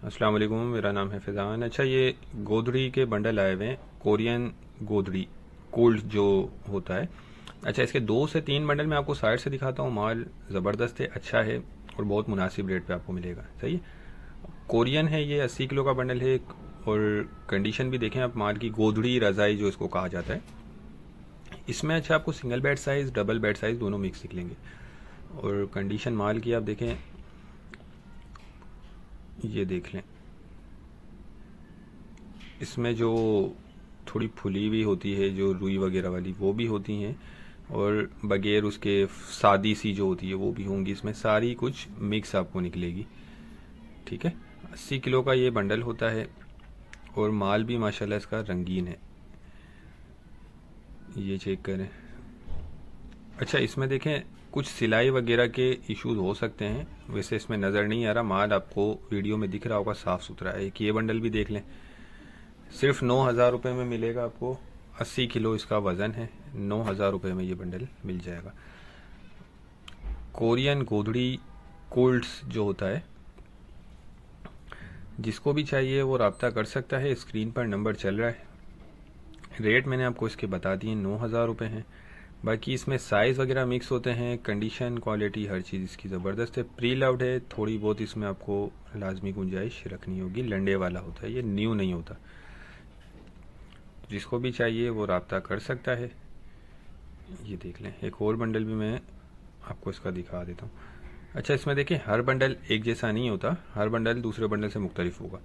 अस्सलाम वालेकुम, मेरा नाम है फैज़ान। अच्छा, ये गोदड़ी के बंडल आए हुए हैं, कोरियन गोदड़ी कोल्ड जो होता है। अच्छा, इसके 2 से 3 बंडल मैं आपको साइड से दिखाता हूँ। माल ज़बरदस्त है, अच्छा है और बहुत मुनासिब रेट पे आपको मिलेगा। सही है। कोरियन है, ये 80 किलो का बंडल है। और कंडीशन भी देखें आप माल की, गोदड़ी रज़ाई जो इसको कहा जाता है। इसमें अच्छा आपको single bed size, double bed size दोनों मिक्स निकलेंगे। और कंडीशन माल की आप देखें, ये देख लें, इसमें जो थोड़ी फुली भी होती है, जो रुई वगैरह वाली, वो भी होती हैं। और बगैर उसके सादी सी जो होती है वो भी होंगी। इसमें सारी कुछ मिक्स आपको निकलेगी। ठीक है। 80 किलो का ये बंडल होता है और माल भी माशाल्लाह इसका रंगीन है। ये चेक करें। अच्छा, इसमें देखें कुछ सिलाई वगैरह के इश्यूज हो सकते हैं, वैसे इसमें नज़र नहीं आ रहा। माल आपको वीडियो में दिख रहा होगा, साफ़ सुथरा है। एक ये बंडल भी देख लें, सिर्फ 9,000 रुपये में मिलेगा आपको। 80 किलो इसका वज़न है, 9,000 रुपये में ये बंडल मिल जाएगा। कोरियन गोधड़ी कोल्ड्स जो होता है, जिसको भी चाहिए वो रब्ता कर सकता है। स्क्रीन पर नंबर चल रहा है। रेट मैंने आपको इसके बता दिए, 9,000 रुपये हैं। बाकी इसमें साइज़ वगैरह मिक्स होते हैं। कंडीशन, क्वालिटी, हर चीज़ इसकी ज़बरदस्त है। प्री लव्ड है, थोड़ी बहुत इसमें आपको लाजमी गुंजाइश रखनी होगी। लंडे वाला होता है, ये न्यू नहीं होता। जिसको भी चाहिए वो रब्ता कर सकता है। ये देख लें, एक और बंडल भी मैं आपको इसका दिखा देता हूँ। अच्छा, इसमें देखिए हर बंडल एक जैसा नहीं होता, हर बंडल दूसरे बंडल से मुख्तलिफ होगा।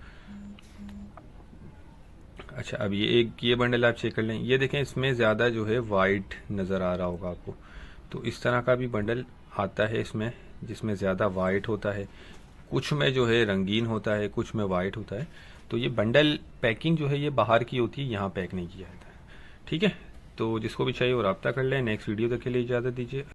अच्छा, अब ये बंडल आप चेक कर लें। ये देखें, इसमें ज़्यादा जो है वाइट नज़र आ रहा होगा आपको। तो इस तरह का भी बंडल आता है इसमें, जिसमें ज़्यादा वाइट होता है। कुछ में जो है रंगीन होता है, कुछ में वाइट होता है। तो ये बंडल पैकिंग जो है ये बाहर की होती है, यहाँ पैक नहीं किया जाता है। ठीक है। तो जिसको भी चाहिए वो रब्ता कर लें। नेक्स्ट वीडियो तक के लिए इजाज़त दीजिए।